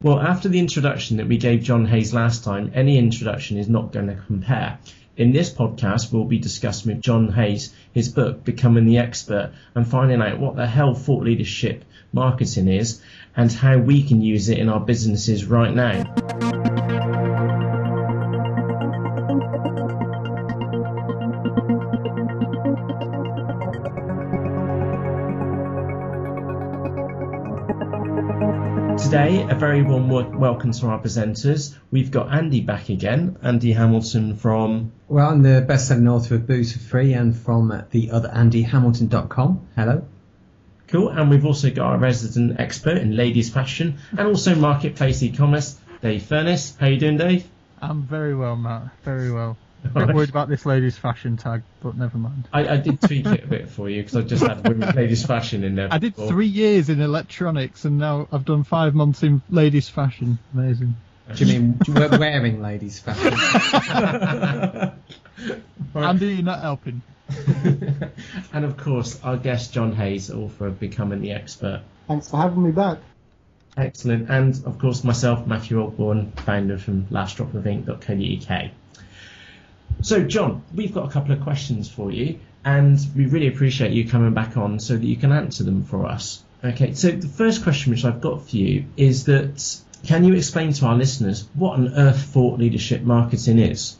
Well, after the introduction that we gave John Hayes last time, any introduction is not going to compare. In this podcast, we'll be discussing with John Hayes his book, Becoming the Expert, and finding out what the hell thought leadership marketing is and how we can use it in our businesses right now. Today, a very warm welcome to our presenters. We've got Andy back again, Andy Hamilton from... Well, I'm the best-selling author of Booze for Free and from the other AndyHamilton.com. Hello. Cool, and we've also got our resident expert in ladies fashion and also marketplace e-commerce, Dave Furness. How you doing, Dave? I'm very well, Matt. Very well. A bit worried about this ladies fashion tag, but never mind. I did tweak it a bit for you because I just had women's ladies fashion in there. I did 3 years in electronics and now I've done 5 months in ladies fashion. Amazing. Do you mean wearing ladies fashion? Andy, you're not helping. And of course, our guest John Hayes, author of Becoming the Expert. Thanks for having me back. Excellent. And of course, myself, Matthew Ogborn, founder from lastdropofink.co.uk. So, John, we've got a couple of questions for you, and we really appreciate you coming back on so that you can answer them for us. Okay, so the first question which I've got for you is that, can you explain to our listeners what on earth thought leadership marketing is?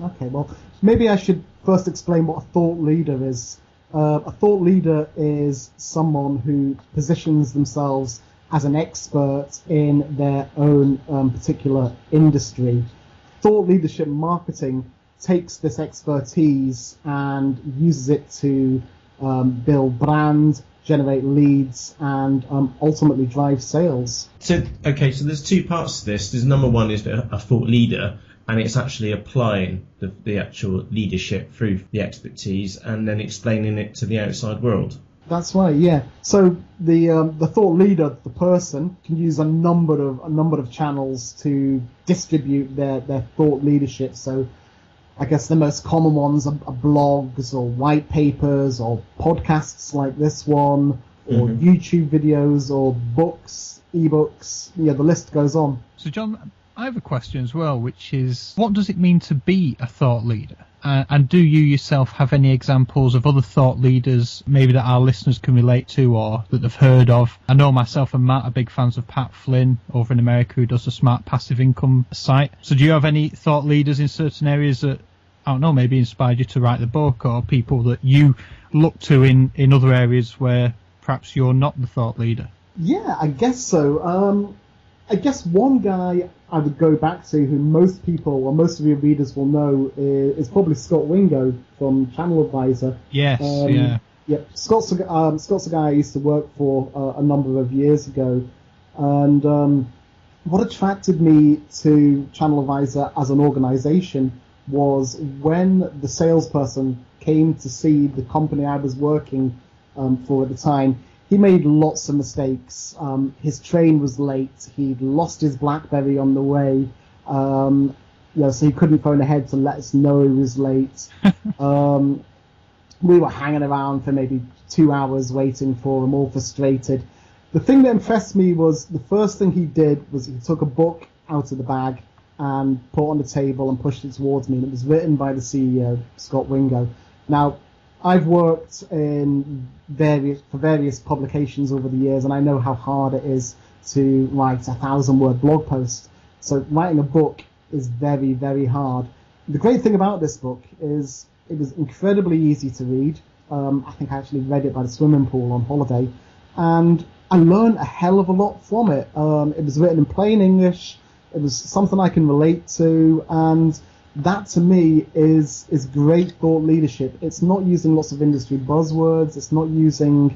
Okay, well, maybe I should first explain what a thought leader is. A thought leader is someone who positions themselves as an expert in their own particular industry. Thought leadership marketing takes this expertise and uses it to build brand, generate leads, and ultimately drive sales. So there's two parts to this. There's number one is a thought leader, and it's actually applying the actual leadership through the expertise and then explaining it to the outside world. That's right, yeah. So the thought leader, the person, can use a number of channels to distribute their thought leadership. So I guess the most common ones are blogs or white papers or podcasts like this one, or YouTube videos or books, ebooks. Yeah, the list goes on. So, John, I have a question as well, which is, what does it mean to be a thought leader? And do you yourself have any examples of other thought leaders maybe that our listeners can relate to or that they've heard of? I know myself and Matt are big fans of Pat Flynn over in America, who does the Smart Passive Income site. So do you have any thought leaders in certain areas that, I don't know, maybe inspired you to write the book, or people that you look to in other areas where perhaps you're not the thought leader? Yeah, I guess so. I guess one guy I would go back to who most people, or most of your readers will know, is probably Scott Wingo from Channel Advisor. Yes, yeah. Yeah, Scott's a guy I used to work for a number of years ago. And what attracted me to Channel Advisor as an organization was when the salesperson came to see the company I was working for at the time. He made lots of mistakes. His train was late. He'd lost his BlackBerry on the way. So he couldn't phone ahead to let us know he was late. We were hanging around for maybe 2 hours waiting for him, all frustrated. The thing that impressed me was the first thing he did was he took a book out of the bag and put it on the table and pushed it towards me. And it was written by the CEO, Scott Wingo. Now, I've worked for various publications over the years, and I know how hard it is to write a 1,000-word blog post. So writing a book is very, very hard. The great thing about this book is it was incredibly easy to read. I think I actually read it by the swimming pool on holiday, and I learned a hell of a lot from it. It was written in plain English. It was something I can relate to, and that to me is great thought leadership. It's not using lots of industry buzzwords. It's not using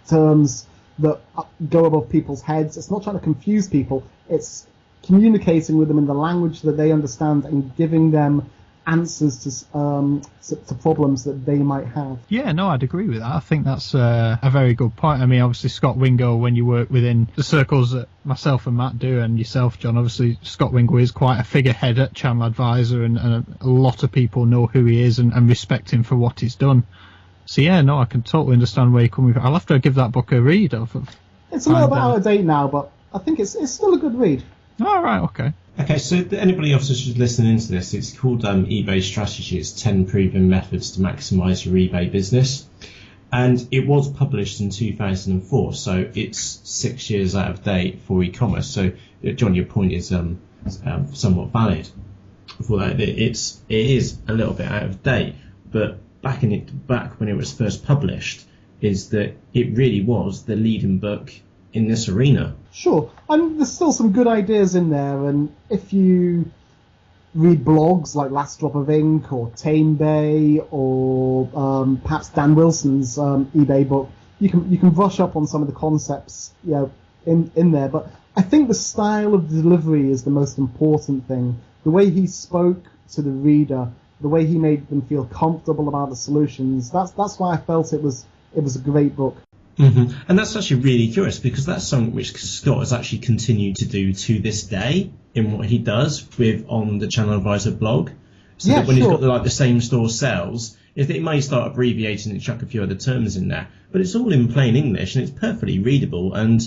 terms that go above people's heads. It's not trying to confuse people. It's communicating with them in the language that they understand and giving them answers to problems that they might have. Yeah, no, I'd agree with that. I think that's a very good point. I mean, obviously, Scott Wingo, when you work within the circles that myself and Matt do, and yourself, John, obviously, Scott Wingo is quite a figurehead at Channel Advisor, and a lot of people know who he is and respect him for what he's done. So, yeah, no, I can totally understand where you're coming from. I'll have to give that book a read. It's a little bit out of date now, but I think it's still a good read. All right, okay. Okay, so anybody else who's listening into this, it's called eBay Strategy. It's 10 proven methods to maximise your eBay business. And it was published in 2004, so it's 6 years out of date for e-commerce. So, John, your point is somewhat valid. For that, it is a little bit out of date, but back when it was first published, is that it really was the leading book in this arena. Sure, and there's still some good ideas in there, and if you read blogs like Last Drop of Ink or TameBay or perhaps Dan Wilson's eBay book, you can brush up on some of the concepts in there. But I think the style of delivery is the most important thing. The way he spoke to the reader, the way he made them feel comfortable about the solutions. That's why I felt it was a great book. Mm-hmm. And that's actually really curious, because that's something which Scott has actually continued to do to this day in what he does on the Channel Advisor blog. So that when he's got the same store sales, is that he may start abbreviating and chuck a few other terms in there, but it's all in plain English and it's perfectly readable. And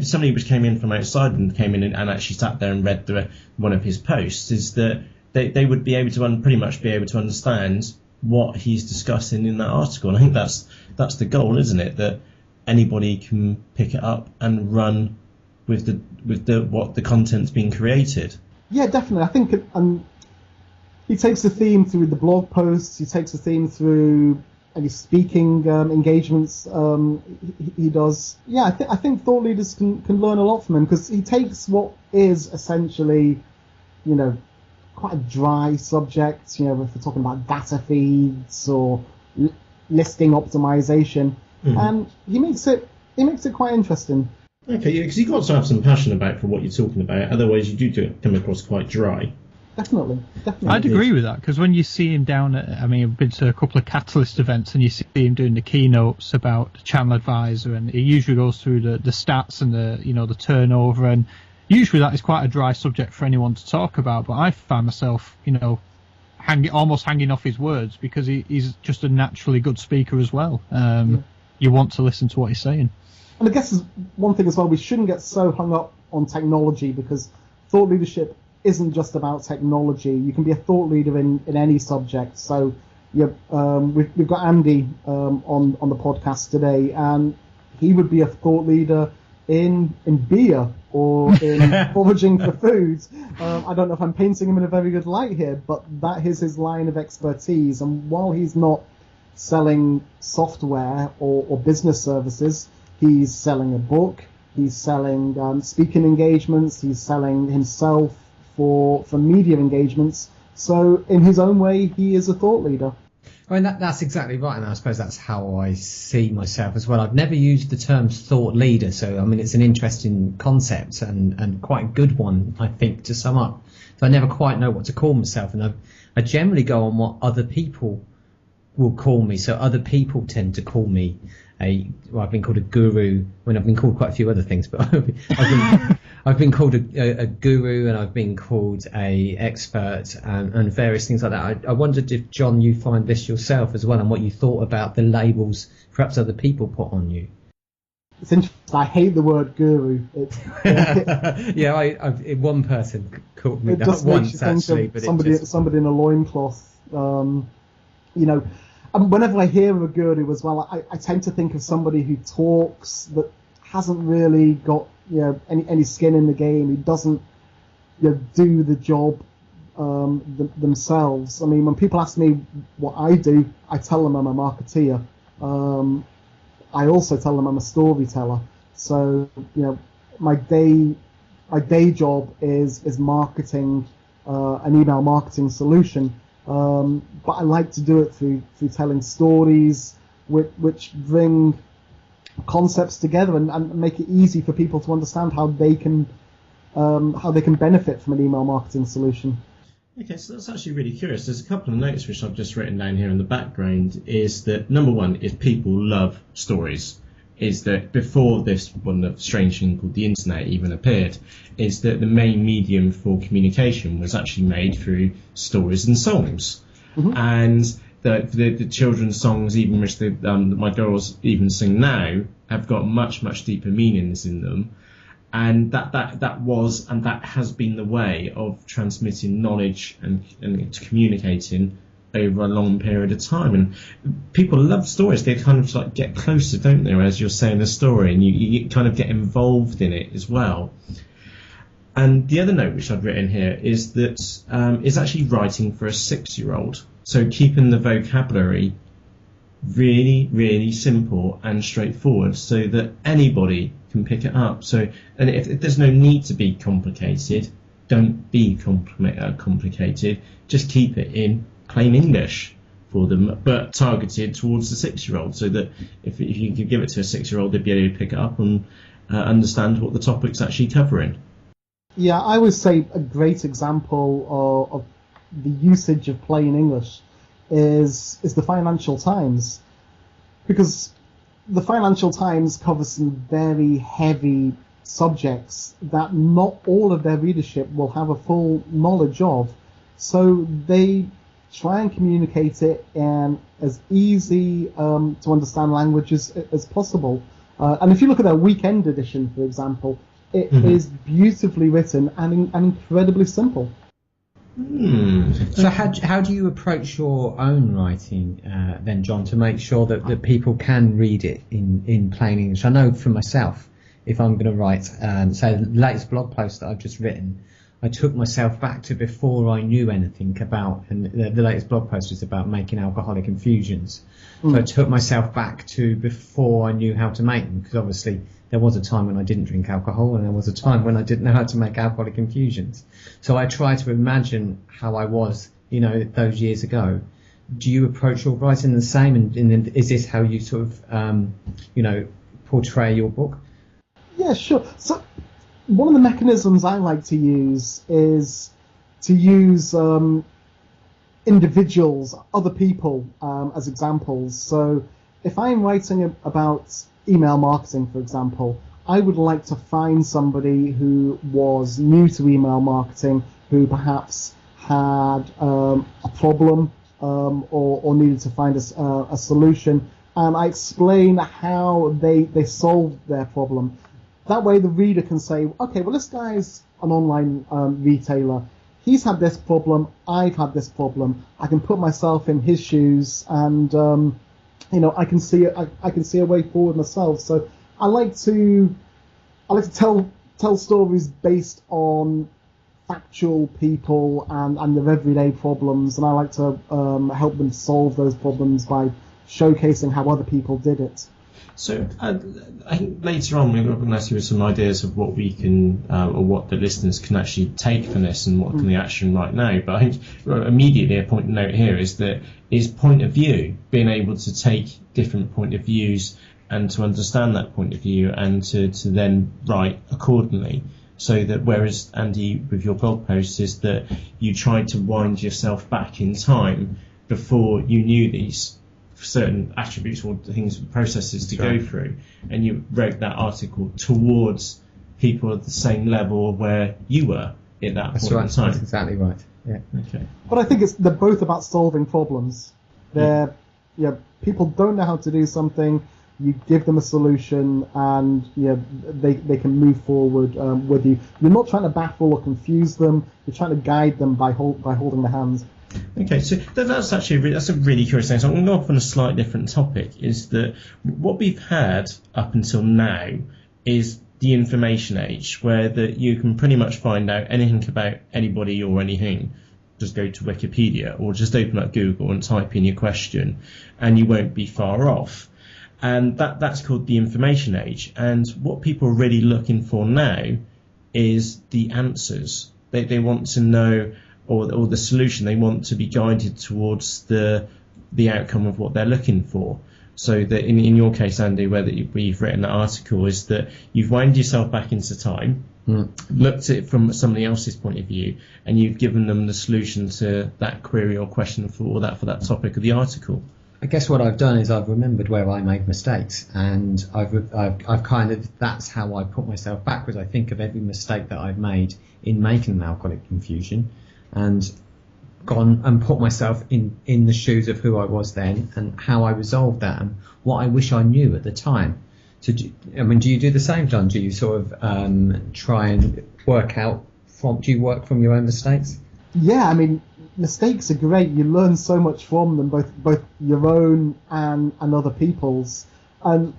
somebody which came in from outside and came in and actually sat there and read one of his posts, is that they would be able to pretty much be able to understand what he's discussing in that article. And I think that's the goal, isn't it? That anybody can pick it up and run with the content's being created. Yeah, definitely. I think he takes the theme through the blog posts. He takes the theme through any speaking engagements he does. Yeah, I think thought leaders can learn a lot from him, because he takes what is essentially, quite a dry subject. If we're talking about data feeds or listing optimization. And he makes it quite interesting. Okay, yeah, because you've got to have some passion for what you're talking about. Otherwise, you do come across quite dry. Definitely. I'd agree with that, because when you see him down at, I've been to a couple of Catalyst events, and you see him doing the keynotes about Channel Advisor, and he usually goes through the stats and the turnover, and usually that is quite a dry subject for anyone to talk about. But I find myself, almost hanging off his words, because he's just a naturally good speaker as well. You want to listen to what he's saying. And I guess there's one thing as well, we shouldn't get so hung up on technology, because thought leadership isn't just about technology. You can be a thought leader in any subject. So we've got Andy on the podcast today, and he would be a thought leader in beer or in foraging for food. I don't know if I'm painting him in a very good light here, but that is his line of expertise. And while he's not selling software or business services, he's selling a book, he's selling speaking engagements, he's selling himself for media engagements. So in his own way, he is a thought leader. I mean, that's exactly right, and I suppose that's how I see myself as well. I've never used the term thought leader, so it's an interesting concept and quite a good one, I think, to sum up. So I never quite know what to call myself, and I generally go on what other people will call me. So other people tend to call me I've been called a guru. I've been called quite a few other things, but I've been called a guru, and I've been called a expert, and various things like that. I wondered if, John, you find this yourself as well, and what you thought about the labels perhaps other people put on you. It's interesting. I hate the word guru. Yeah, one person called me that once, actually, but somebody in a loincloth. Whenever I hear of a guru as well, I tend to think of somebody who talks that hasn't really got any skin in the game, who doesn't do the job themselves. When people ask me what I do, I tell them I'm a marketeer. I also tell them I'm a storyteller. So my day job is marketing an email marketing solution. But I like to do it through telling stories which bring concepts together and make it easy for people to understand how they can benefit from an email marketing solution. Okay, so that's actually really curious. There's a couple of notes which I've just written down here in the background. Is that number one is people love stories. Is that before this one strange thing called the internet even appeared, is that the main medium for communication was actually made through stories and songs. Mm-hmm. And the children's songs, even which my girls even sing now, have got much, much deeper meanings in them. And that was and that has been the way of transmitting knowledge and communicating over a long period of time. And people love stories. They kind of like get closer, don't they, as you're saying the story, and you kind of get involved in it as well. And the other note which I've written here is that is actually writing for a 6-year-old. So keeping the vocabulary really, really simple and straightforward so that anybody can pick it up. So, and if there's no need to be complicated, don't be complicated. Just keep it in plain English for them, but targeted towards the 6-year-old, so that if you could give it to a 6-year-old, they'd be able to pick it up and understand what the topic's actually covering. Yeah, I would say a great example of the usage of plain English is the Financial Times, because the Financial Times covers some very heavy subjects that not all of their readership will have a full knowledge of. So they try and communicate it in as easy to understand language as possible. And if you look at their weekend edition, for example, it is beautifully written and incredibly simple. So how do you approach your own writing then, John, to make sure that people can read it in plain English? I know for myself, if I'm going to write, say, the latest blog post that I've just written, I took myself back to before I knew anything about, and the latest blog post was about making alcoholic infusions. So I took myself back to before I knew how to make them, because obviously there was a time when I didn't drink alcohol, and there was a time when I didn't know how to make alcoholic infusions. So I try to imagine how I was, those years ago. Do you approach your writing the same, and is this how you sort of, portray your book? Yeah, sure. So one of the mechanisms I like to use is to use individuals, other people, as examples. So if I'm writing about email marketing, for example, I would like to find somebody who was new to email marketing, who perhaps had a problem or needed to find a solution, and I explain how they solved their problem. That way the reader can say, okay, well, this guy's an online retailer. He's had this problem. I've had this problem. I can put myself in his shoes, and I can see a way forward myself. So I like to tell stories based on factual people and their everyday problems, and I like to help them solve those problems by showcasing how other people did it. So I think later on we're going to ask you some ideas of what we can or what the listeners can actually take from this and what can they action right now. But I think immediately a point to note here is point of view, being able to take different point of views and to understand that point of view and to then write accordingly. So that whereas, Andy, with your blog post is that you tried to wind yourself back in time before you knew these certain attributes or things, processes to go through, and you wrote that article towards people at the same level where you were at that point in time. That's exactly right. Yeah. Okay. But I think they're both about solving problems. People don't know how to do something. You give them a solution, and they can move forward with you. You're not trying to baffle or confuse them. You're trying to guide them by holding their hands. Okay, so that's actually that's a really curious thing. So I'm going to go off on a slightly different topic. Is that what we've had up until now is the information age, where that you can pretty much find out anything about anybody or anything. Just go to Wikipedia or just open up Google and type in your question, and you won't be far off. And that's called the information age. And what people are really looking for now is the answers. They want to know. Or the solution. They want to be guided towards the outcome of what they're looking for. So that in your case, Andy, where you've written that article, is that you've wound yourself back into time, looked at it from somebody else's point of view, and you've given them the solution to that query or question for that topic of the article. I guess what I've done is I've remembered where I made mistakes, and I've kind of, that's how I put myself backwards. I think of every mistake that I've made in making an alcoholic infusion, and gone and put myself in the shoes of who I was then and how I resolved that and what I wish I knew at the time. So, do you do the same, John? Do you sort of try and work out do you work from your own mistakes? Yeah, I mean, mistakes are great. You learn so much from them, both your own and other people's. And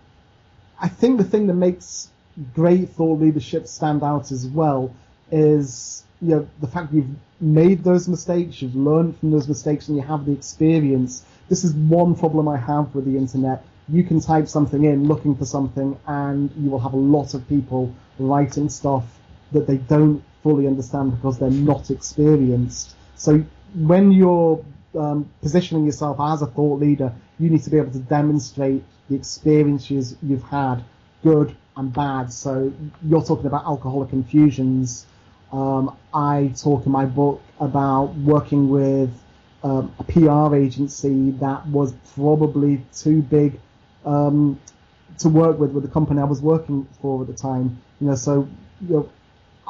I think the thing that makes great thought leadership stand out as well is, the fact you've made those mistakes, you've learned from those mistakes, and you have the experience. This is one problem I have with the internet. You can type something in looking for something, and you will have a lot of people writing stuff that they don't fully understand because they're not experienced. So when you're positioning yourself as a thought leader, you need to be able to demonstrate the experiences you've had, good and bad. So you're talking about alcoholic infusions. I talk in my book about working with a PR agency that was probably too big to work with the company I was working for at the time.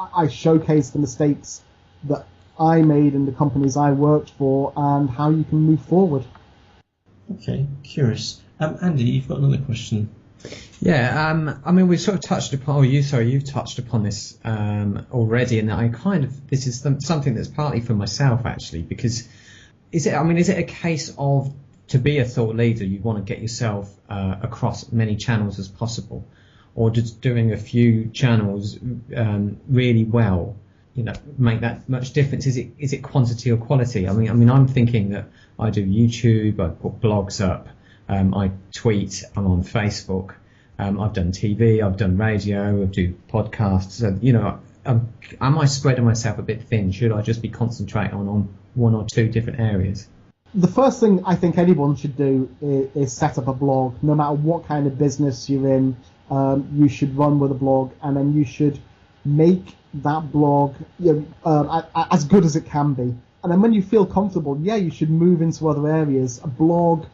I showcase the mistakes that I made in the companies I worked for and how you can move forward. Okay, curious. Andy, you've got another question. Yeah, we sort of touched upon, you've touched upon this already, and this is something that's partly for myself actually, because is it a case of, to be a thought leader, you want to get yourself across many channels as possible, or just doing a few channels really well, make that much difference? Is it quantity or quality? I'm thinking that I do YouTube, I put blogs up, I tweet, I'm on Facebook, I've done TV, I've done radio, I do podcasts. So, am I spreading myself a bit thin? Should I just be concentrating on one or two different areas? The first thing I think anyone should do is set up a blog. No matter what kind of business you're in, you should run with a blog, and then you should make that blog as good as it can be. And then when you feel comfortable, you should move into other areas. A blog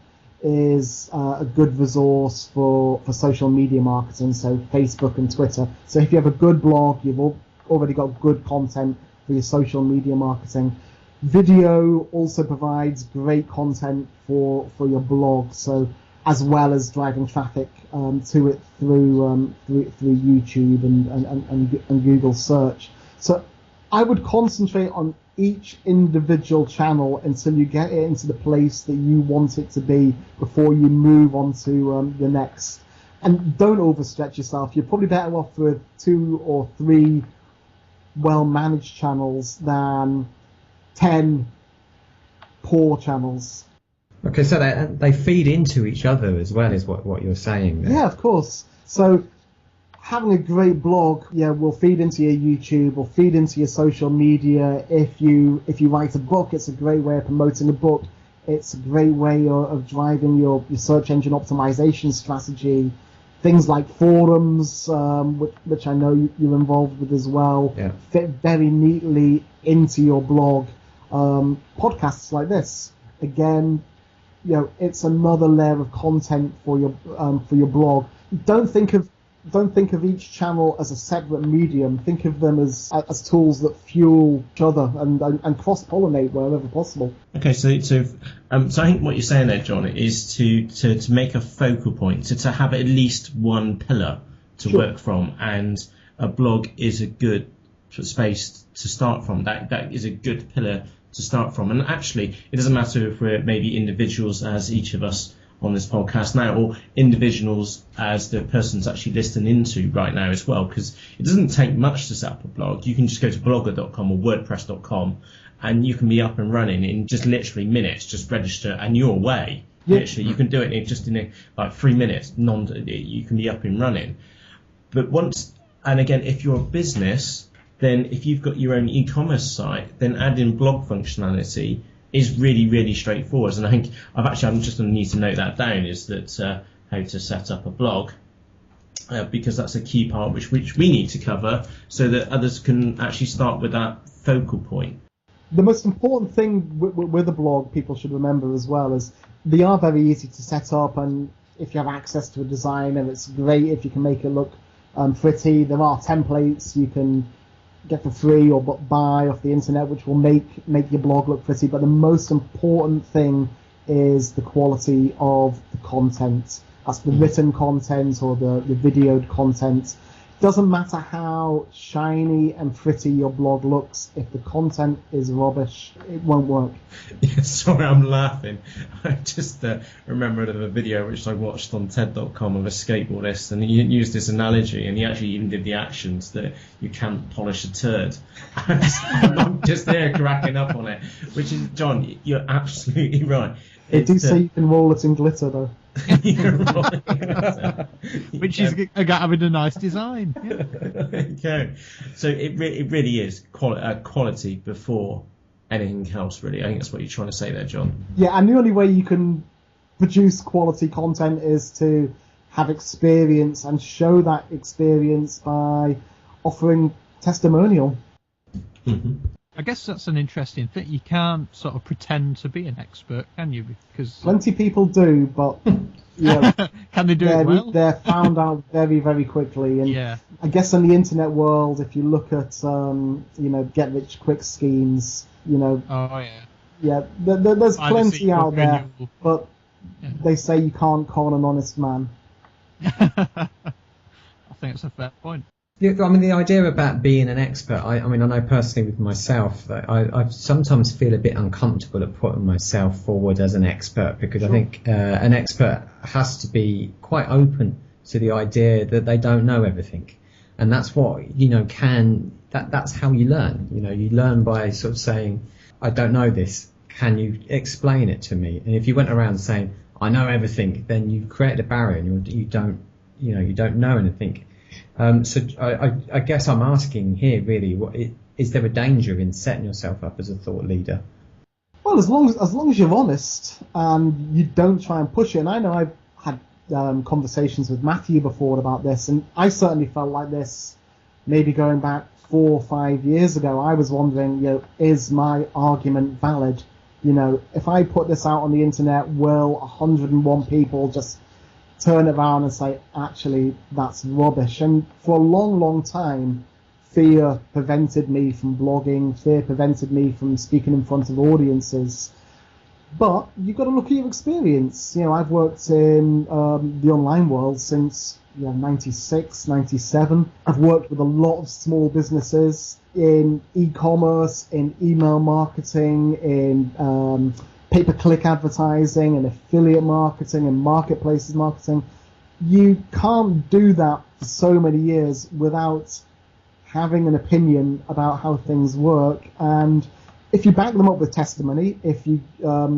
is a good resource for social media marketing, so Facebook and Twitter. So if you have a good blog, you've already got good content for your social media marketing. Video also provides great content for your blog, so as well as driving traffic to it through YouTube and Google search. So I would concentrate on each individual channel until you get it into the place that you want it to be before you move on to the next. And don't overstretch yourself. You're probably better off with 2 or 3 well-managed channels than 10 poor channels. Okay, so they feed into each other as well, is what you're saying there. Yeah, of course. So having a great blog, will feed into your YouTube, will feed into your social media. If you write a book, it's a great way of promoting a book. It's a great way of driving your search engine optimization strategy. Things like forums, which I know you're involved with as well, fit very neatly into your blog. Podcasts like this, again, it's another layer of content for your blog. Don't think of each channel as a separate medium. Think of them as tools that fuel each other and cross-pollinate wherever possible. Okay, so I think what you're saying there, John, is to make a focal point, to have at least one pillar to work from, and a blog is a good space to start from. That is a good pillar to start from. And actually, it doesn't matter if we're maybe individuals as each of us on this podcast now, or individuals as the person's actually listening into right now as well, because it doesn't take much to set up a blog. You can just go to blogger.com or wordpress.com and you can be up and running in just literally minutes. Just register and you're away. Literally, you can do it in like 3 minutes. You can be up and running. But again, if you're a business, then if you've got your own e-commerce site, then adding blog functionality is really, really straightforward. And I think I'm just going to need to note that down, is that how to set up a blog, because that's a key part which we need to cover so that others can actually start with that focal point. The most important thing with a blog people should remember as well is they are very easy to set up, and if you have access to a designer, it's great if you can make it look pretty. There are templates you can get for free or buy off the internet, which will make your blog look pretty. But the most important thing is the quality of the content. That's the written content or the videoed content. Doesn't matter how shiny and pretty your blog looks, if the content is rubbish, it won't work. Yeah, sorry, I'm laughing. I just remembered of a video which I watched on TED.com of a skateboardist, and he used this analogy, and he actually even did the actions that you can't polish a turd. I'm just there cracking up on it, which is, John, you're absolutely right. They do say you can roll it in glitter, though. Which is having a nice design. Okay, so it really is quality before anything else, really. I think that's what you're trying to say there, John. Yeah, and the only way you can produce quality content is to have experience and show that experience by offering testimonial. Mm-hmm. I guess that's an interesting thing. You can't sort of pretend to be an expert, can you? Because plenty of people do, but can they do it well? They're found out very, very quickly. And yeah. I guess in the internet world, if you look at get rich quick schemes, Oh yeah. there's plenty out there, but yeah. They say you can't con an honest man. I think it's a fair point. Yeah, I mean, the idea about being an expert, I know personally with myself that I sometimes feel a bit uncomfortable at putting myself forward as an expert, because I think an expert has to be quite open to the idea that they don't know everything. And that's what, that's how you learn. You learn by sort of saying, I don't know this, can you explain it to me? And if you went around saying, I know everything, then you create a barrier and you don't know anything. So I guess I'm asking here, really, is there a danger in setting yourself up as a thought leader? Well, as long as you're honest and you don't try and push it. And I know I've had conversations with Matthew before about this, and I certainly felt like this maybe going back 4 or 5 years ago. I was wondering, is my argument valid? If I put this out on the internet, will 101 people just turn it around and say, actually, that's rubbish? And for a long, long time, fear prevented me from blogging, fear prevented me from speaking in front of audiences. But you've got to look at your experience. I've worked in the online world since 96, 97. I've worked with a lot of small businesses in e-commerce, in email marketing, in pay-per-click advertising and affiliate marketing and marketplaces marketing. You can't do that for so many years without having an opinion about how things work. And if you back them up with testimony, if you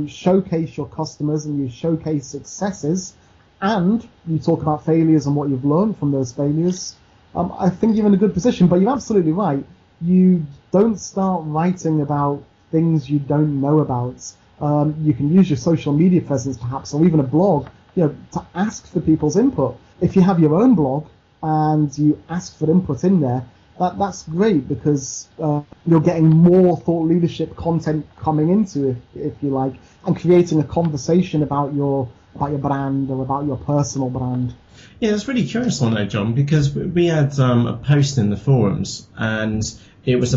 showcase your customers and you showcase successes and you talk about failures and what you've learned from those failures, I think you're in a good position. But you're absolutely right. You don't start writing about things you don't know about. You can use your social media presence, perhaps, or even a blog, to ask for people's input. If you have your own blog and you ask for input in there, that's great, because you're getting more thought leadership content coming into it, if you like, and creating a conversation about your brand or about your personal brand. Yeah, it's really curious on that, John, because we had a post in the forums, and it was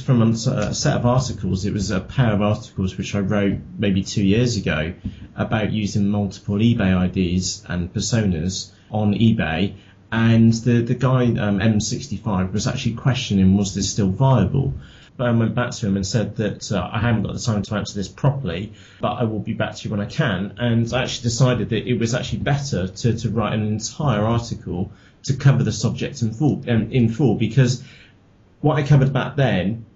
from a set of articles. It was a pair of articles which I wrote maybe 2 years ago about using multiple eBay IDs and personas on eBay. And the guy, M65, was actually questioning, was this still viable? But I went back to him and said that I haven't got the time to answer this properly, but I will be back to you when I can. And I actually decided that it was actually better to write an entire article to cover the subject in full, because what I covered back then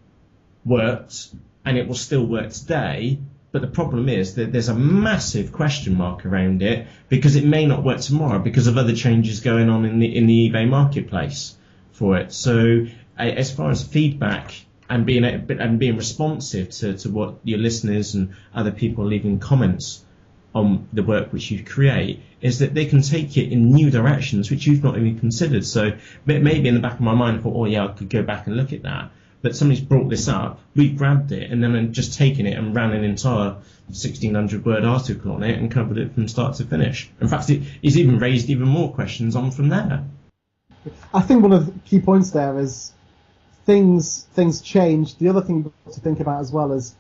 worked, and it will still work today. But the problem is that there's a massive question mark around it, because it may not work tomorrow because of other changes going on in the eBay marketplace for it. So as far as feedback and being responsive to what your listeners and other people leaving comments on the work which you create, is that they can take it in new directions which you've not even considered. So maybe in the back of my mind I thought, I could go back and look at that. But somebody's brought this up, we grabbed it, and then just taken it and ran an entire 1,600-word article on it and covered it from start to finish. In fact, it's even raised even more questions on from there. I think one of the key points there is things change. The other thing to think about as well is,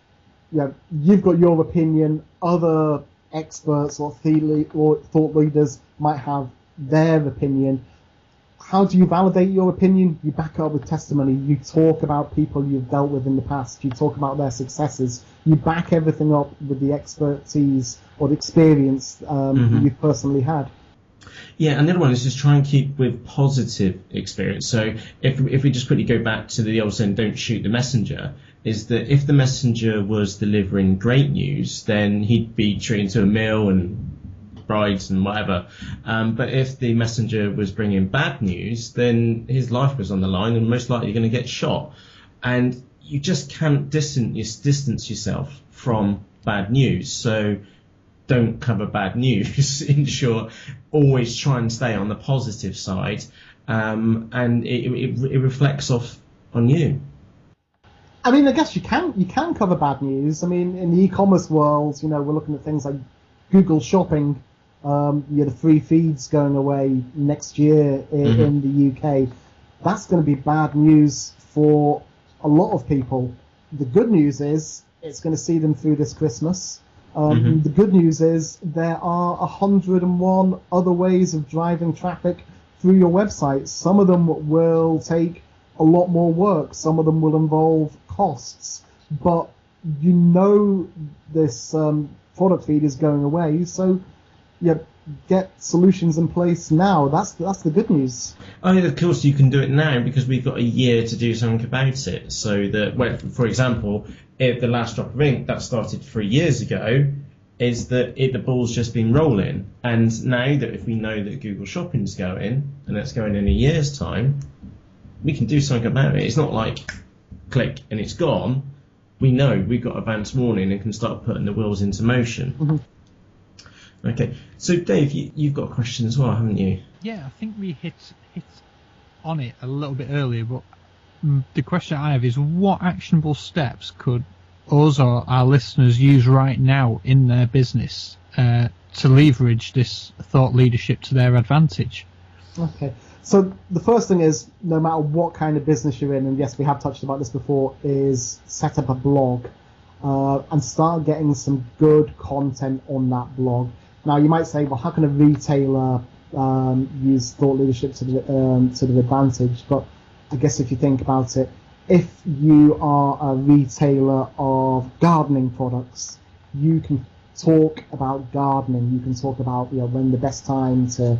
you've got your opinion, other experts or thought leaders might have their opinion. How do you validate your opinion? You back up with testimony. You talk about people you've dealt with in the past. You talk about their successes. You back everything up with the expertise or the experience you've personally had. Yeah, and the other one is just try and keep with positive experience. So if we just quickly go back to the old saying, don't shoot the messenger, is that if the messenger was delivering great news, then he'd be treated to a meal and brides and whatever. But if the messenger was bringing bad news, then his life was on the line and most likely going to get shot. And you just can't distance yourself from bad news. So don't cover bad news. In short, always try and stay on the positive side, and it reflects off on you. I mean, I guess you can cover bad news. I mean, in the e-commerce world, we're looking at things like Google Shopping. The free feeds going away next year in the UK. That's going to be bad news for a lot of people. The good news is it's going to see them through this Christmas. The good news is there are 101 other ways of driving traffic through your website. Some of them will take a lot more work. Some of them will involve costs. But this product feed is going away, so get solutions in place now. That's the good news. I mean, of course, you can do it now because we've got a year to do something about it. So that, for example, if the last drop of ink that started 3 years ago, is that the ball's just been rolling. And now that if we know that Google Shopping's going, and it's going in a year's time, we can do something about it. It's not like click and it's gone. We know we've got advanced warning and can start putting the wheels into motion. Okay, so Dave, you've got a question as well, haven't you? Yeah, I think we hit on it a little bit earlier, but the question I have is, what actionable steps could us or our listeners use right now in their business to leverage this thought leadership to their advantage? Okay, so the first thing is, no matter what kind of business you're in, and yes, we have touched about this before, is set up a blog and start getting some good content on that blog. Now, you might say, well, how can a retailer use thought leadership to their advantage? But I guess if you think about it, if you are a retailer of gardening products, you can talk about gardening. You can talk about when the best time to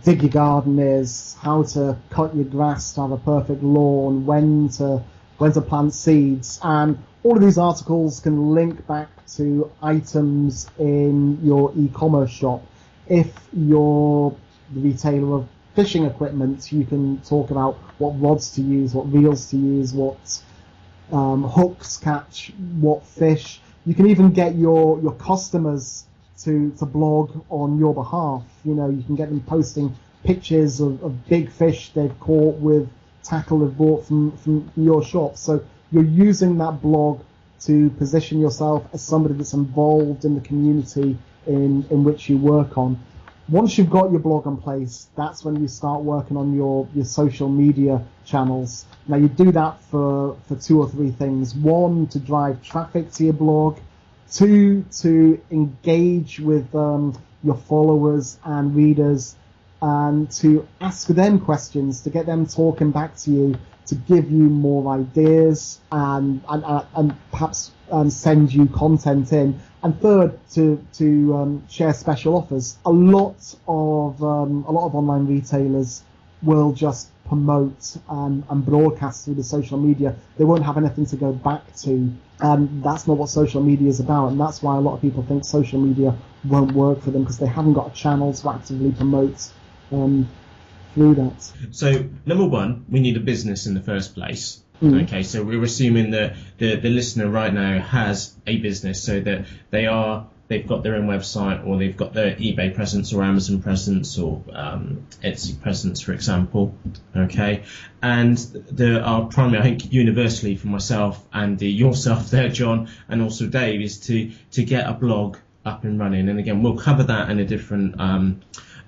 dig your garden is, how to cut your grass to have a perfect lawn, when to plant seeds, and all of these articles can link back to items in your e-commerce shop. If you're the retailer of fishing equipment, you can talk about what rods to use, what reels to use, what hooks catch what fish. You can even get your customers to blog on your behalf. You can get them posting pictures of big fish they've caught with tackle they've bought from your shop. So you're using that blog to position yourself as somebody that's involved in the community in which you work on. Once you've got your blog in place, that's when you start working on your social media channels. Now, you do that for 2 or 3 things. 1, to drive traffic to your blog. 2, to engage with your followers and readers, and to ask them questions, to get them talking back to you, to give you more ideas and perhaps send you content in. And 3rd, to share special offers. A lot of online retailers will just promote and broadcast through the social media. They won't have anything to go back to, and that's not what social media is about. And that's why a lot of people think social media won't work for them, because they haven't got a channel to actively promote through that. So, number 1, we need a business in the first place. Okay, so we're assuming that the listener right now has a business, so that they've got their own website, or they've got their eBay presence or Amazon presence or Etsy presence, for example. Okay, and there are primarily, I think, universally for myself and yourself there, John, and also Dave, is to get a blog up and running. And again, we'll cover that in a different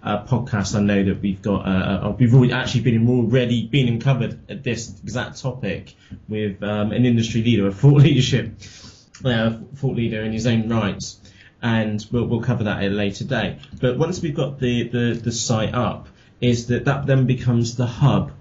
podcast. I know that we've got we've already been covered at this exact topic with an industry leader, a thought leader in his own rights. and we'll cover that at a later date. But once we've got the site up, is that then becomes the hub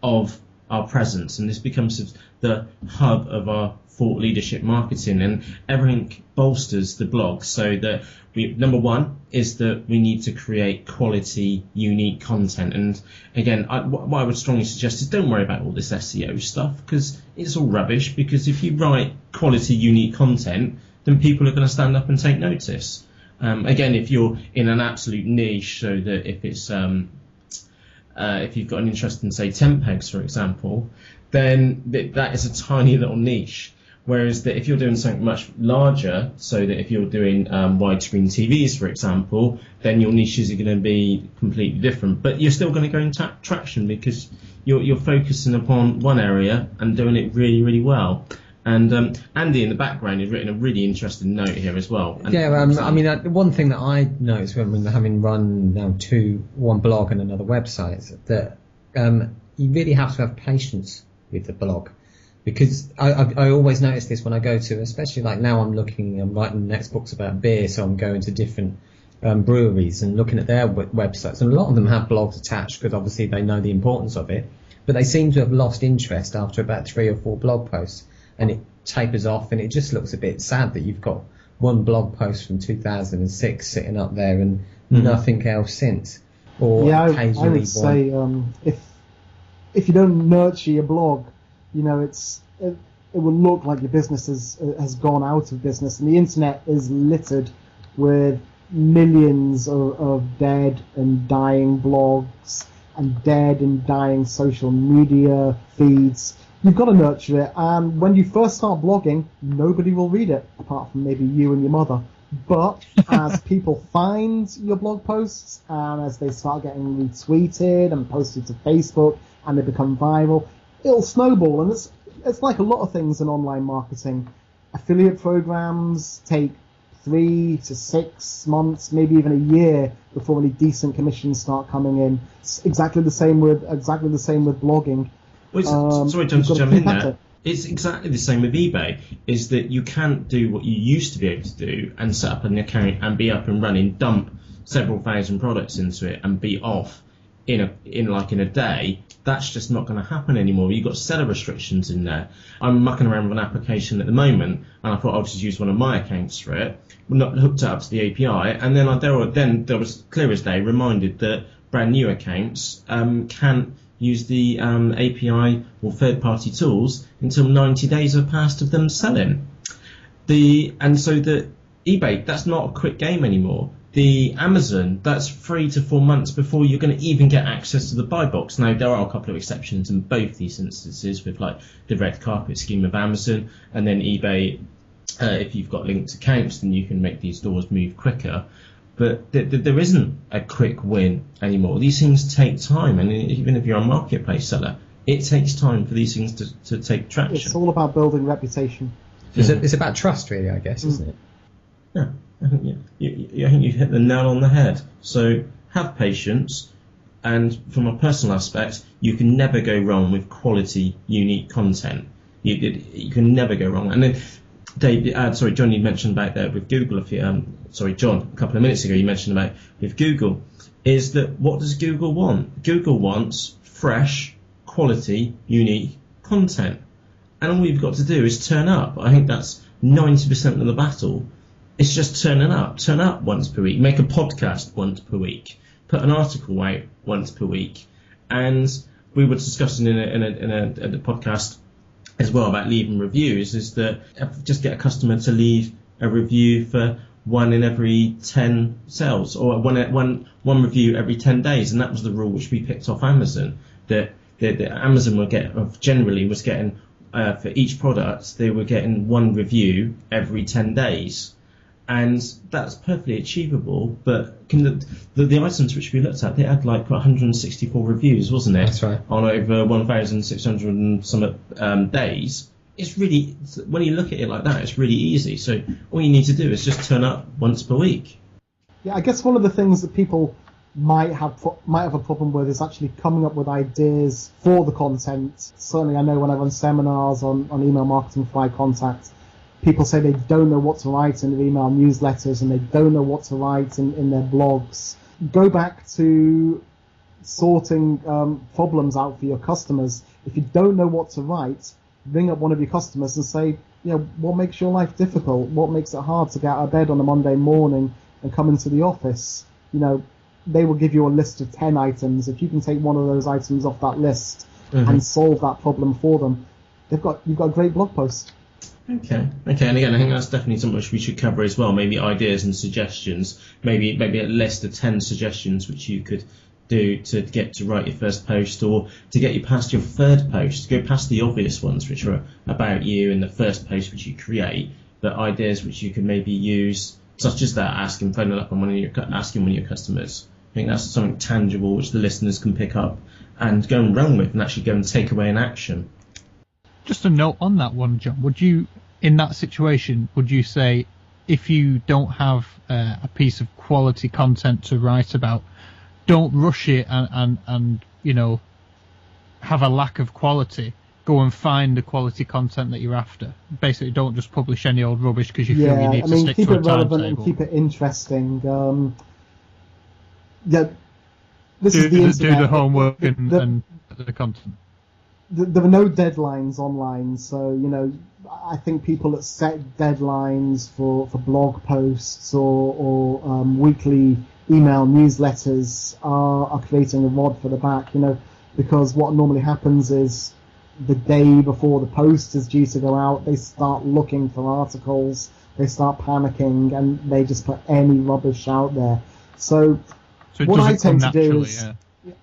of our presence, and this becomes the hub of our thought leadership marketing, and everything bolsters the blog. So that number one is that we need to create quality, unique content. And again, what I would strongly suggest is don't worry about all this SEO stuff, because it's all rubbish. Because if you write quality, unique content, then people are going to stand up and take notice. Again, if you're in an absolute niche, so that if it's if you've got an interest in, say, tent pegs, for example, then that is a tiny little niche. Whereas that if you're doing something much larger, so that if you're doing widescreen TVs, for example, then your niches are going to be completely different. But you're still going to go into traction because you're focusing upon one area and doing it really, really well. And Andy in the background has written a really interesting note here as well. I mean, one thing that I noticed when having run now one blog and another website, is that you really have to have patience with the blog. Because I always notice this when I go to, especially like now I'm writing the next books about beer, so I'm going to different breweries and looking at their websites, and a lot of them have blogs attached because obviously they know the importance of it, but they seem to have lost interest after about 3 or 4 blog posts, and it tapers off, and it just looks a bit sad that you've got one blog post from 2006 sitting up there and nothing else since. Or I occasionally would say if you don't nurture your blog, you know, it will look like your business has gone out of business, and the internet is littered with millions of dead and dying blogs and dead and dying social media feeds. You've got to nurture it, and when you first start blogging, nobody will read it apart from maybe you and your mother. But as people find your blog posts, and as they start getting retweeted and posted to Facebook, and they become viral, it'll snowball. And it's like a lot of things in online marketing. Affiliate programs take 3 to 6 months, maybe even a year before any decent commissions start coming in. It's exactly the same with blogging. Well, sorry, John, to jump in there. It's exactly the same with eBay, is that you can't do what you used to be able to do and set up an account and be up and running, dump several thousand products into it and be off in a day. That's just not going to happen anymore. You've got seller restrictions in there. I'm mucking around with an application at the moment, and I thought I'll just use one of my accounts for it. We're not hooked it up to the API, and then there was clear as day reminded that brand new accounts can't use the API or third-party tools until 90 days have passed of them selling. And so the eBay, that's not a quick game anymore. The Amazon, that's 3 to 4 months before you're going to even get access to the buy box. Now, there are a couple of exceptions in both these instances with like the red carpet scheme of Amazon, and then eBay, if you've got linked accounts, then you can make these doors move quicker. But there isn't a quick win anymore. These things take time, and even if you're a marketplace seller, it takes time for these things to take traction. It's all about building reputation. It's about trust, really, I guess, isn't it? Yeah, I think you've hit the nail on the head. So have patience, and from a personal aspect, you can never go wrong with quality, unique content. You can never go wrong. And then John, you mentioned about that with Google. John, a couple of minutes ago, you mentioned about with Google, is that what does Google want? Google wants fresh, quality, unique content, and all you've got to do is turn up. I think that's 90% of the battle. It's just turning up. Turn up once per week. Make a podcast once per week. Put an article out once per week. And we were discussing in a podcast as well about leaving reviews, is that just get a customer to leave a review for 1 in every 10 sales, or one review every 10 days, and that was the rule which we picked off Amazon. That Amazon was getting for each product, they were getting 1 review every 10 days, and that's perfectly achievable. But the items which we looked at, they had like 164 reviews, wasn't it? That's right. On over 1,600 and some days. It's really, when you look at it like that, it's really easy. So all you need to do is just turn up once per week. Yeah, I guess one of the things that people might have a problem with is actually coming up with ideas for the content. Certainly, I know when I run seminars on email marketing for iContact, people say they don't know what to write in their email newsletters and they don't know what to write in their blogs. Go back to sorting problems out for your customers. If you don't know what to write, ring up one of your customers and say, what makes your life difficult? What makes it hard to get out of bed on a Monday morning and come into the office? They will give you a list of 10 items. If you can take one of those items off that list and solve that problem for them, you've got a great blog post. Okay. And again, I think that's definitely something which we should cover as well. Maybe ideas and suggestions. Maybe a list of 10 suggestions which you could do to get to write your first post, or to get you past your third post. Go past the obvious ones which are about you in the first post which you create, but ideas which you can maybe use, such as that, phoning up on asking one of your customers. I think that's something tangible which the listeners can pick up and go and run with and actually go and take away an action. Just a note on that one, John. Would you, in that situation, would you say if you don't have a piece of quality content to write about, don't rush it and have a lack of quality? Go and find the quality content that you're after. Basically, don't just publish any old rubbish because you feel you need to stick to a timetable. Keep it relevant and keep it interesting. This is the internet. Do the homework and the content. There are no deadlines online, so I think people that set deadlines for blog posts or weekly email newsletters are creating a rod for the back, because what normally happens is the day before the post is due to go out, they start looking for articles, they start panicking, and they just put any rubbish out there. So what I tend to do is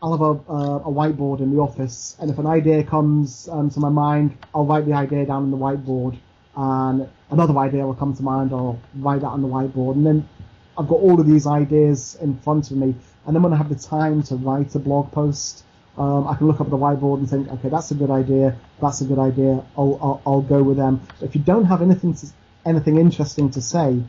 I'll have a whiteboard in the office, and if an idea comes to my mind, I'll write the idea down on the whiteboard, and another idea will come to mind, I'll write that on the whiteboard, and then I've got all of these ideas in front of me, and then when I have the time to write a blog post, I can look up at the whiteboard and think, okay, that's a good idea, I'll go with them. But if you don't have anything interesting to say,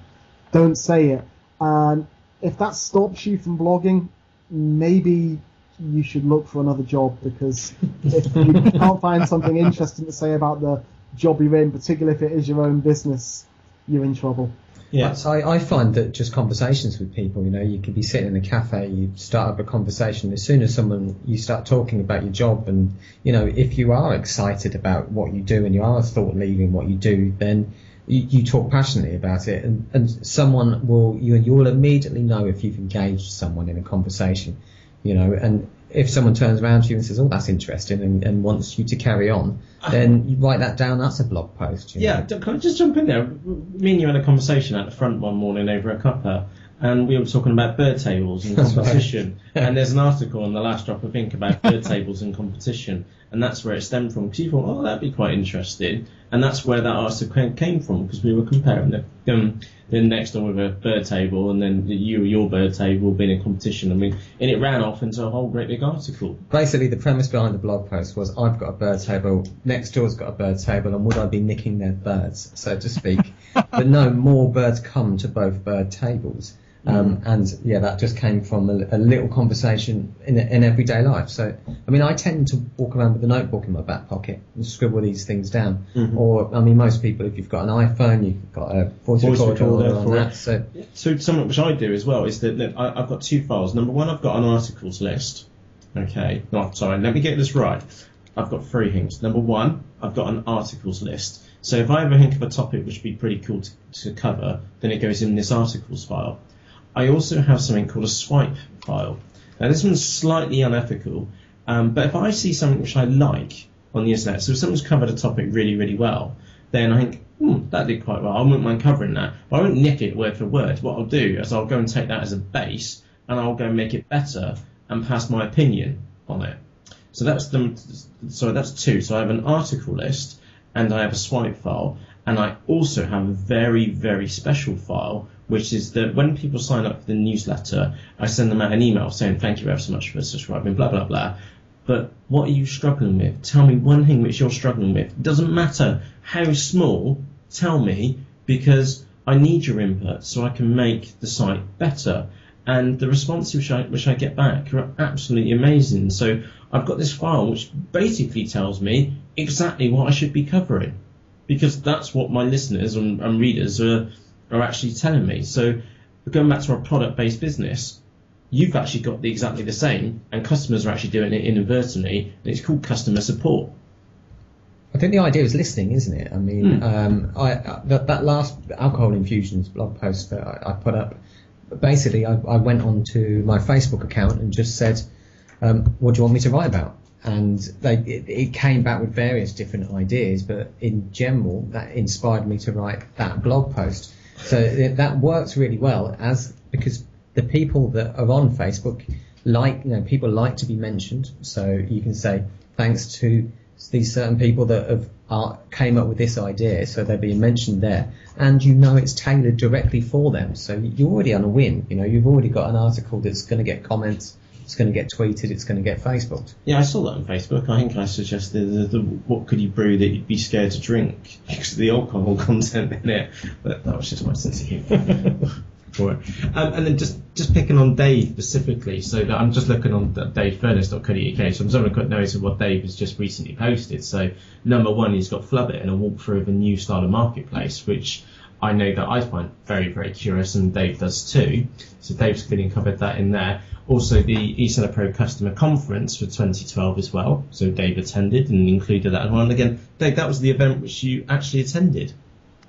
don't say it. And if that stops you from blogging, maybe you should look for another job, because if you can't find something interesting to say about the job you're in, particularly if it is your own business, you're in trouble. Yeah, so I find that just conversations with people, you could be sitting in a cafe, you start up a conversation. As soon as you start talking about your job, and if you are excited about what you do and you are thought leading what you do, then you talk passionately about it, and someone you'll immediately know if you've engaged someone in a conversation, and if someone turns around to you and says, oh, that's interesting, and wants you to carry on, then you write that down, that's a blog post. Yeah, can I just jump in there? Me and you had a conversation at the front one morning over a cuppa, and we were talking about bird tables and competition. Right. And there's an article on the Last Drop of Ink about bird tables and competition, and that's where it stemmed from. Because you thought, oh, that'd be quite interesting, and that's where that article came from, because we were comparing the next one with a bird table, and then your bird table being a competition. And it ran off into a whole great big article. Basically, the premise behind the blog post was, I've got a bird table, next door's got a bird table, and would I be nicking their birds, so to speak? But no, more birds come to both bird tables. And that just came from a little conversation in everyday life. So, I tend to walk around with a notebook in my back pocket and scribble these things down. Mm-hmm. Or, most people, if you've got an iPhone, you've got a voice recorder on that. So something which I do as well is that I've got two files. Number one, I've got an articles list. Okay, let me get this right. I've got three things. Number one, I've got an articles list. So if I ever think of a topic which would be pretty cool to cover, then it goes in this articles file. I also have something called a swipe file. Now this one's slightly unethical, but if I see something which I like on the internet, so if someone's covered a topic really, really well, then I think, that did quite well, I wouldn't mind covering that. But I won't nick it word for word. What I'll do is I'll go and take that as a base, and I'll go and make it better and pass my opinion on it. So that's two. So I have an article list, and I have a swipe file, and I also have a very, very special file, which is that when people sign up for the newsletter, I send them out an email saying, thank you ever so much for subscribing, blah, blah, blah. But what are you struggling with? Tell me one thing which you're struggling with. It doesn't matter how small, tell me, because I need your input so I can make the site better. And the responses which I get back are absolutely amazing. So I've got this file which basically tells me exactly what I should be covering, because that's what my listeners and readers are actually telling me. So going back to our product-based business, you've actually got exactly the same, and customers are actually doing it inadvertently, and it's called customer support. I think the idea is listening, isn't it? I mean, that last alcohol infusions blog post that I put up, basically I went onto my Facebook account and just said, what do you want me to write about? And it came back with various different ideas, but in general, that inspired me to write that blog post. So that works really well, because the people that are on Facebook people like to be mentioned. So you can say thanks to these certain people that came up with this idea, so they're being mentioned there, and it's tailored directly for them. So you're already on a win. You've already got an article that's going to get comments. It's going to get tweeted, it's going to get Facebooked. Yeah, I saw that on Facebook. I think I suggested what could you brew that you'd be scared to drink because of the alcohol content in it. But that was just my sense of humour for it. And then just picking on Dave specifically, so that I'm just looking on davefurness.co.uk, so I'm having a quick notice of what Dave has just recently posted. So number one, he's got Flubbit and a walkthrough of a new style of marketplace, which I know that I find very, very curious, and Dave does too. So Dave's clearly covered that in there. Also, the eSeller Pro Customer Conference for 2012 as well. So Dave attended and included that as well. And again, Dave, that was the event which you actually attended.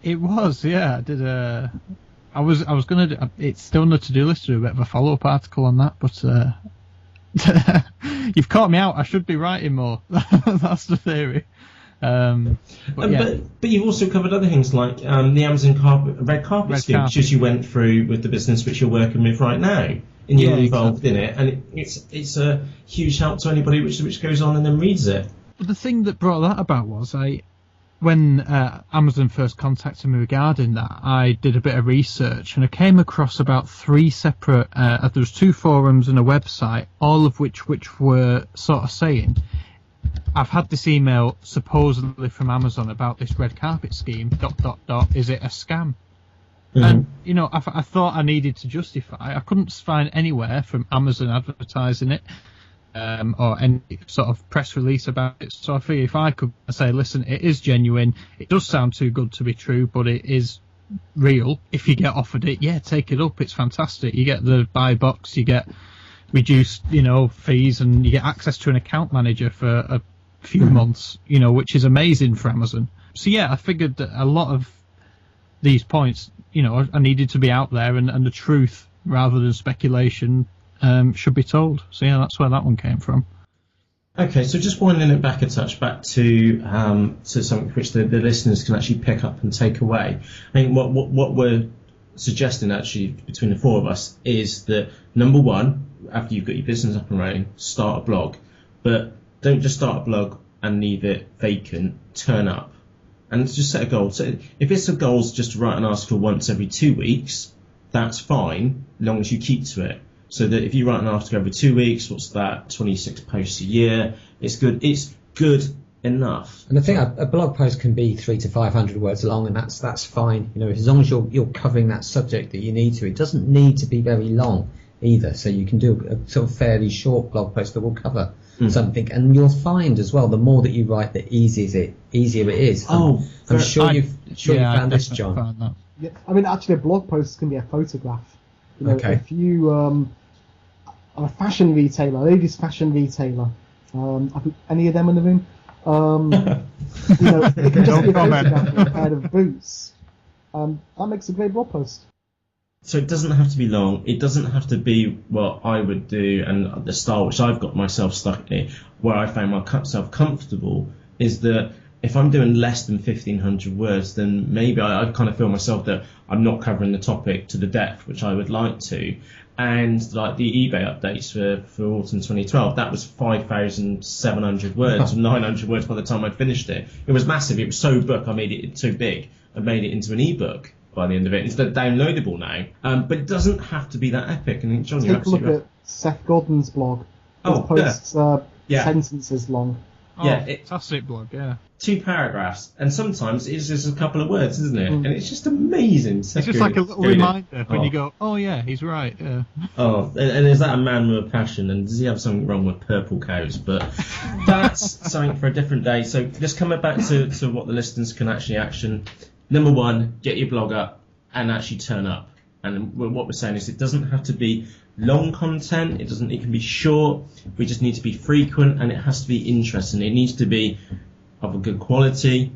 It was, yeah. I did I was going to do, it's still on the to-do list to do a bit of a follow-up article on that, but you've caught me out. I should be writing more. That's the theory. But you've also covered other things like the Amazon red carpet scheme, which you went through with the business which you're working with right now, and you're involved in it, and it's a huge help to anybody which goes on and then reads it. But the thing that brought that about was when Amazon first contacted me regarding that, I did a bit of research and I came across about 3 separate. There was 2 forums and a website, all of which were sort of saying, I've had this email supposedly from Amazon about this red carpet scheme, ... is it a scam? Mm-hmm. And, I thought I needed to justify. I couldn't find anywhere from Amazon advertising it or any sort of press release about it. So I figured if I could say, listen, it is genuine. It does sound too good to be true, but it is real. If you get offered it, take it up. It's fantastic. You get the buy box, you get reduced, fees, and you get access to an account manager for a few months, which is amazing for Amazon. So I figured that a lot of these points, are needed to be out there, and the truth rather than speculation should be told. So that's where that one came from. Okay, so just winding it back a touch, back to something which the listeners can actually pick up and take away. I think what we're suggesting actually between the 4 of us is that number one, after you've got your business up and running, start a blog, but don't just start a blog and leave it vacant. Turn up and just set a goal. So if it's a goal is just to write an article once every 2 weeks, that's fine, as long as you keep to it. So that if you write an article every 2 weeks, what's that? 26 posts a year. It's good. It's good enough. And I think a blog post can be 300 to 500 words long, and that's fine. As long as you're covering that subject that you need to. It doesn't need to be very long either. So you can do a sort of fairly short blog post that will cover something, and you'll find as well the more that you write, the easier it is. I'm sure you've found this, John. Yeah, I mean, actually, a blog post can be a photograph. If you are a fashion retailer, ladies' fashion retailer, any of them in the room? It can just be a photograph of a pair of boots. That makes a great blog post. So it doesn't have to be long. It doesn't have to be what I would do, and the style which I've got myself stuck in, where I find myself comfortable, is that if I'm doing less than 1,500 words, then maybe I kind of feel myself that I'm not covering the topic to the depth which I would like to. And like the eBay updates for autumn 2012, that was 5,700 words, 900 words by the time I'd finished it. It was massive. It was so book, I made it so big, I made it into an ebook by the end of it. It's downloadable now, but it doesn't have to be that epic. And John, you're absolutely right. Take a look at Seth Godin's blog. His posts sentences long. Oh, Yeah, fantastic blog, yeah. 2 paragraphs, and sometimes it's just a couple of words, isn't it? And it's just amazing. It's just like a little reminder when you go, oh yeah, he's right. Yeah. Oh, and is that a man with a passion? And does he have something wrong with purple cows? But that's something for a different day. So just coming back to what the listeners can actually action. Number 1, get your blog up and actually turn up. And what we're saying is it doesn't have to be long content. It can be short. We just need to be frequent, and it has to be interesting. It needs to be of a good quality,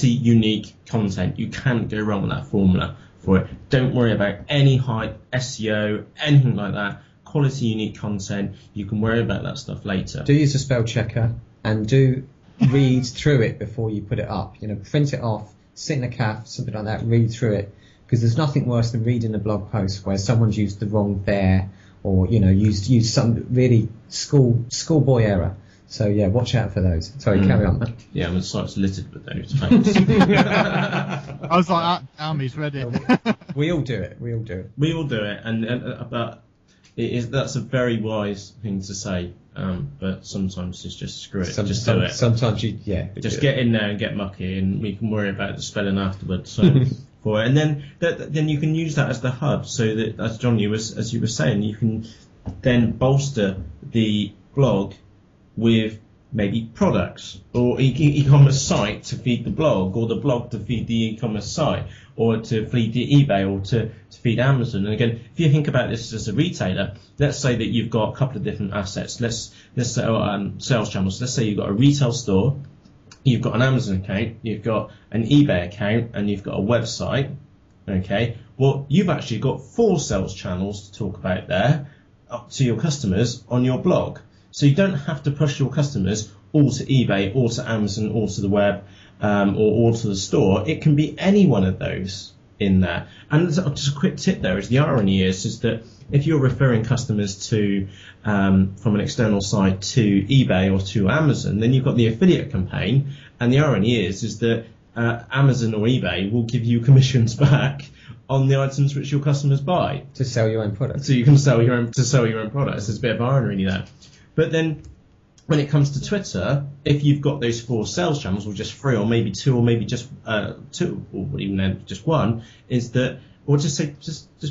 unique content. You can't go wrong with that formula for it. Don't worry about any hype, SEO, anything like that. Quality, unique content. You can worry about that stuff later. Do use a spell checker, and do read through it before you put it up. Print it off, sit in a cafe, something like that, read through it. Because there's nothing worse than reading a blog post where someone's used the wrong there, or used some really schoolboy error. So yeah, watch out for those. Sorry, carry on. Yeah, my site's littered with those. I was like, Army's ready. We all do it. We all do it, and but that's a very wise thing to say. But sometimes it's just screw it. Just do it. Sometimes just get in there and get mucky, and we can worry about the spelling afterwards. So. For it. And then you can use that as the hub, so that, as John, as you were saying, you can then bolster the blog with maybe products or e-commerce site to feed the blog, or the blog to feed the e-commerce site, or to feed the eBay, or to feed Amazon. And again, if you think about this as a retailer, let's say that you've got a couple of different assets. Let's say sales channels. Let's say you've got a retail store. You've got an Amazon account, you've got an eBay account, and you've got a website. Okay, well, you've actually got 4 sales channels to talk about there up to your customers on your blog. So you don't have to push your customers all to eBay, or to Amazon, or to the web, or all to the store. It can be any one of those in there. And just a quick tip there is the irony is that if you're referring customers to from an external site to eBay or to Amazon, then you've got the affiliate campaign, and the irony is that Amazon or eBay will give you commissions back on the items which your customers buy to sell your own products. So you can sell your own products. There's a bit of irony there. But then when it comes to Twitter, if you've got those 4 sales channels, or just 3, or maybe 2, or maybe just 2, or even then just 1, is that, or just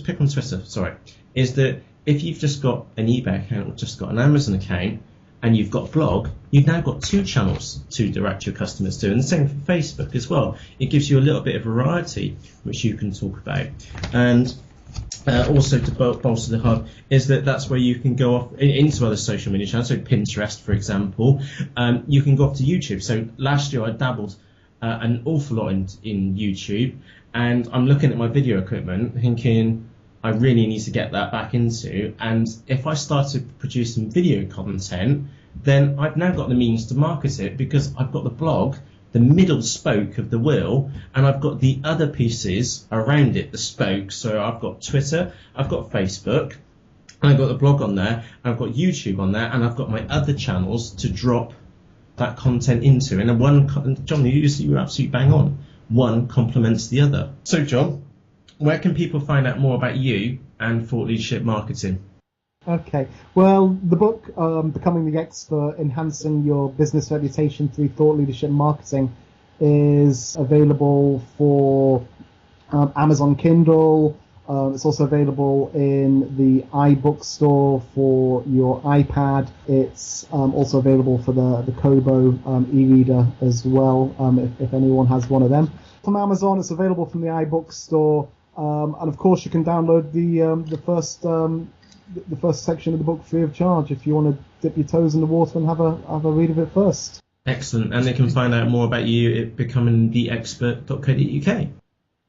pick on Twitter. Sorry. Is that if you've just got an eBay account or just got an Amazon account and you've got a blog, you've now got 2 channels to direct your customers to. And the same for Facebook as well. It gives you a little bit of variety which you can talk about. And also to bolster the hub is that's where you can go off into other social media channels. So Pinterest, for example, you can go off to YouTube. So last year I dabbled an awful lot in YouTube, and I'm looking at my video equipment thinking, I really need to get that back into. And if I start to produce some video content, then I've now got the means to market it, because I've got the blog, the middle spoke of the wheel, and I've got the other pieces around it, the spokes. So I've got Twitter, I've got Facebook, and I've got the blog on there, and I've got YouTube on there, and I've got my other channels to drop that content into. And John, you were absolutely bang on. One complements the other. So John, where can people find out more about you and Thought Leadership Marketing? Okay, well, the book, Becoming the Expert, Enhancing Your Business Reputation Through Thought Leadership Marketing, is available for Amazon Kindle. It's also available in the iBook store for your iPad. It's also available for the Kobo e-reader as well, if anyone has one of them. From Amazon, it's available from the iBook store. And of course, you can download the first section of the book free of charge if you want to dip your toes in the water and have a read of it first. Excellent. And they can find out more about you at becomingtheexpert.co.uk.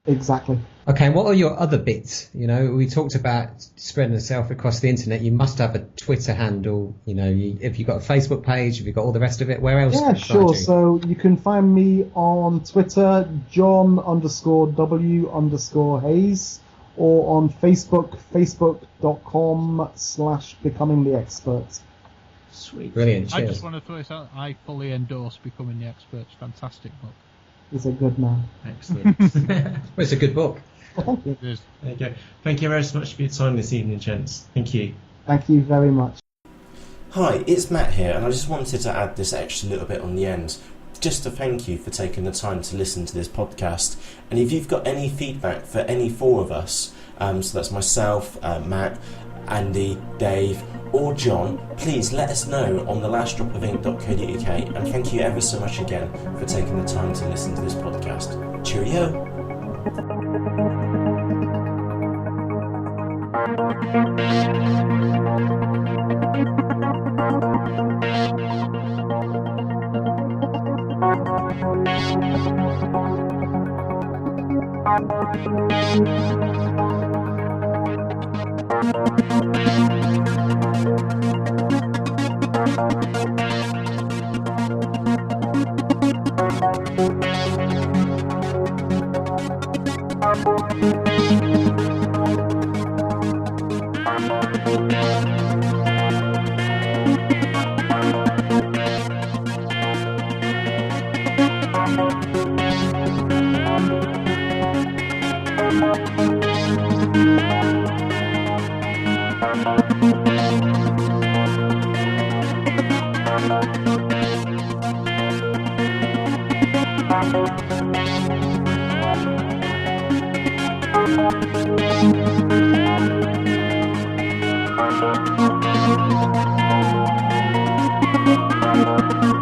Exactly. Okay, and what are your other bits? We talked about spreading yourself across the internet. You must have a Twitter handle. If you've got a Facebook page, if you've got all the rest of it, where else? Yeah, sure. So you can find me on Twitter, John_W_Hayes, or on Facebook, facebook.com/becomingtheexpert. Sweet. Brilliant. Cheers. I just want to throw this out. I fully endorse Becoming the Expert. Fantastic book. He's a good man. Excellent. Well, it's a good book. Well, thank you. It is. There you go. Thank you very much for your time this evening, gents. Thank you. Thank you very much. Hi, it's Matt here, and I just wanted to add this extra little bit on the end, just to thank you for taking the time to listen to this podcast. And if you've got any feedback for any four of us, so that's myself, Matt, Andy, Dave, or John, please let us know on thelastdropofink.co.uk, and thank you ever so much again for taking the time to listen to this podcast. Cheerio! Thank you.